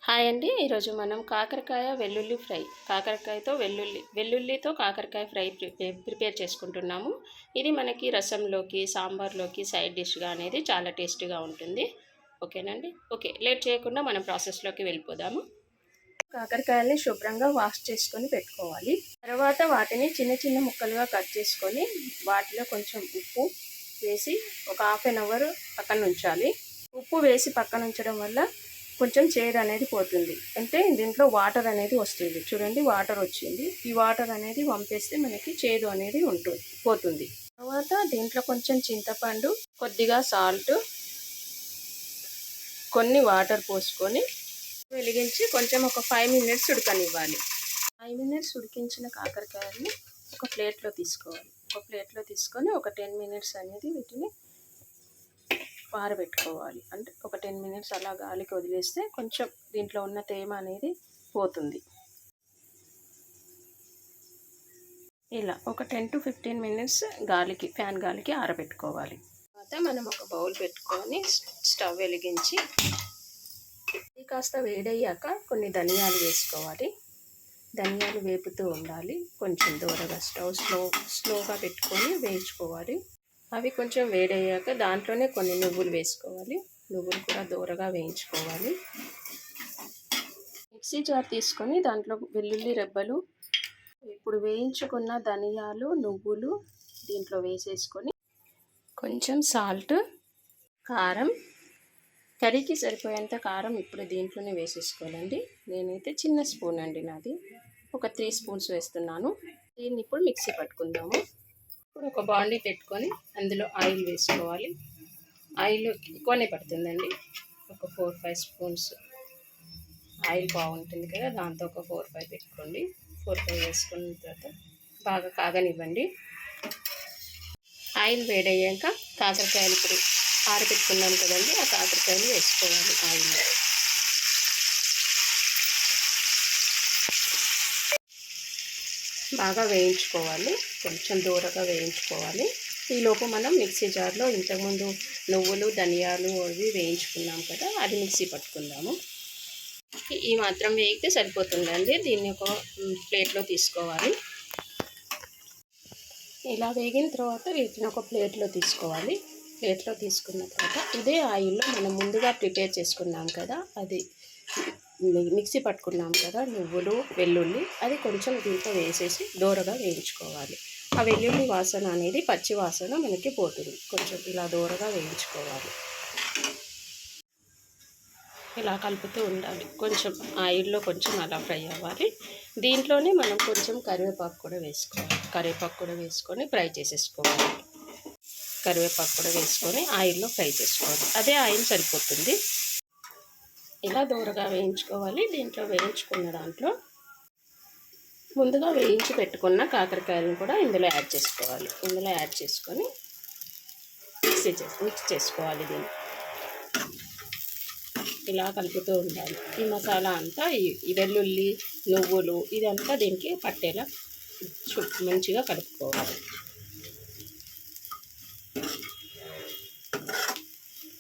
Hi అండి. ఈరోజు మనం కాకరకాయ వెల్లుల్లి ఫ్రై, కాకరకాయతో వెల్లుల్లితో కాకరకాయ ఫ్రై ప్రిపేర్ చేసుకుంటున్నాము. ఇది మనకి రసంలోకి, సాంబార్లోకి సైడ్ డిష్గా అనేది చాలా టేస్టీగా ఉంటుంది. ఓకేనండి. ఓకే, లేట్ చేయకుండా మనం ప్రాసెస్లోకి వెళ్ళిపోదాము. కాకరకాయల్ని శుభ్రంగా వాష్ చేసుకొని పెట్టుకోవాలి. తర్వాత వాటిని చిన్న చిన్న ముక్కలుగా కట్ చేసుకొని వాటిలో కొంచెం ఉప్పు వేసి ఒక హాఫ్ అన్ అవర్ పక్కన ఉంచాలి. ఉప్పు వేసి పక్కన ఉంచడం వల్ల కొంచెం చేదు అనేది పోతుంది. అంటే దీంట్లో వాటర్ అనేది వస్తుంది. చూడండి, వాటర్ వచ్చింది. ఈ వాటర్ అనేది వంపేస్తే మనకి చేదు అనేది పోతుంది. తర్వాత దీంట్లో కొంచెం చింతపండు, కొద్దిగా సాల్ట్, కొన్ని వాటర్ పోసుకొని వెలిగించి కొంచెం ఒక 5 minutes ఉడకనివ్వాలి. 5 minutes ఉడికించిన కాకరకాయల్ని ఒక ప్లేట్లో తీసుకోవాలి. ఒక ప్లేట్లో తీసుకొని ఒక 10 minutes అనేది వీటిని ఆరబెట్టుకోవాలి. అంటే ఒక 10 minutes అలా గాలికి వదిలేస్తే కొంచెం దీంట్లో ఉన్న తేమ అనేది పోతుంది. ఇలా ఒక 10 to 15 minutes ఫ్యాన్ గాలికి ఆరబెట్టుకోవాలి. తర్వాత మనం ఒక బౌల్ పెట్టుకొని స్టవ్ వెలిగించి ఇది కాస్త వేడయ్యాక కొన్ని ధనియాలు వేసుకోవాలి. ధనియాలు వేపుతూ ఉండాలి. కొంచెం దూరగా స్లోగా పెట్టుకొని వేయించుకోవాలి. అవి కొంచెం వేడయ్యాక దాంట్లోనే కొన్ని నువ్వులు వేసుకోవాలి. నువ్వులు కూడా దూరగా వేయించుకోవాలి. మిక్సీ జార్ తీసుకొని దాంట్లో వెల్లుల్లి రెబ్బలు, ఇప్పుడు వేయించుకున్న ధనియాలు, నువ్వులు దీంట్లో వేసేసుకొని కొంచెం సాల్ట్, కారం, కర్రీకి సరిపోయేంత కారం ఇప్పుడు దీంట్లోనే వేసేసుకోవాలండి. నేనైతే చిన్న స్పూన్ అండి, నాది ఒక 3 spoons వేస్తున్నాను. దీన్ని ఇప్పుడు మిక్సీ పట్టుకుందాము. ఇప్పుడు ఒక బాండీ పెట్టుకొని అందులో ఆయిల్ వేసుకోవాలి. ఆయిల్ ఎక్కువనే పడుతుందండి. ఒక 4-5 spoons ఆయిల్ బాగుంటుంది కదా, దాంతో ఒక 4-5 పెట్టుకోండి. 4-5 వేసుకున్న తర్వాత బాగా కాగనివ్వండి. ఆయిల్ వేడయ్యాక కాకరకాయలు ఇప్పుడు ఆరబెట్టుకున్నాం కదండి, ఆ కాకరకాయలు వేసుకోవాలి ఆయిల్లో. బాగా వేయించుకోవాలి, కొంచెం దూరగా వేయించుకోవాలి. ఈలోపు మనం మిక్సీ జార్లో ఇంతకుముందు నువ్వులు, ధనియాలు అవి వేయించుకున్నాం కదా, అది మిక్సీ పట్టుకుందాము. ఈ మాత్రం వేగితే సరిపోతుందండి. దీన్ని ఒక ప్లేట్లో తీసుకోవాలి. ఇలా వేగిన తర్వాత వీటిని ఒక ప్లేట్లో తీసుకోవాలి. ప్లేట్లో తీసుకున్న తర్వాత ఇదే ఆయిల్లో మనం ముందుగా ప్రిపేర్ చేసుకున్నాం కదా, అది మిక్సీ పట్టుకున్నాం కదా నువ్వులు, వెల్లుల్లి, అది కొంచెం దీంట్లో వేసేసి దూరగా వేయించుకోవాలి. ఆ వెల్లుల్లి వాసన అనేది, పచ్చి వాసన మనకి పోతుంది. కొంచెం ఇలా దూరగా వేయించుకోవాలి. ఇలా కలుపుతూ ఉండాలి. కొంచెం ఆయిల్లో కొంచెం అలా ఫ్రై అవ్వాలి. దీంట్లోనే మనం కొంచెం కరివేపాకు కూడా వేసుకొని ఫ్రై చేసేసుకోవాలి. కరివేపాకు కూడా వేసుకొని ఆయిల్లో ఫ్రై చేసుకోవాలి. అదే ఆయిల్ సరిపోతుంది. ఇలా దూరగా వేయించుకోవాలి. దీంట్లో వేయించుకున్న దాంట్లో ముందుగా వేయించి పెట్టుకున్న కాకరకాయలను కూడా ఇందులో యాడ్ చేసుకోవాలి. ఇందులో యాడ్ చేసుకొని మిక్స్ చేసుకోవాలి. దీన్ని ఇలా కలుపుతూ ఉండాలి. ఈ మసాలా అంతా ఈ వెల్లుల్లి, నువ్వులు ఇదంతా దీనికి పట్టేలా మంచిగా కలుపుకోవాలి.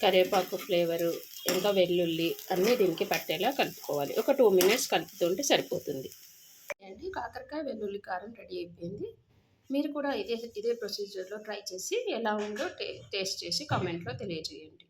కరివేపాకు ఫ్లేవరు, ఇంకా వెల్లుల్లి అన్నీ దీనికి పట్టేలా కలుపుకోవాలి. ఒక 2 minutes కలుపుతుంటే సరిపోతుంది అండి. కాకరకాయ వెల్లుల్లి కారం రెడీ అయిపోయింది. మీరు కూడా ఇదే ప్రొసీజర్లో ట్రై చేసి ఎలా ఉందో టేస్ట్ చేసి కామెంట్లో తెలియజేయండి.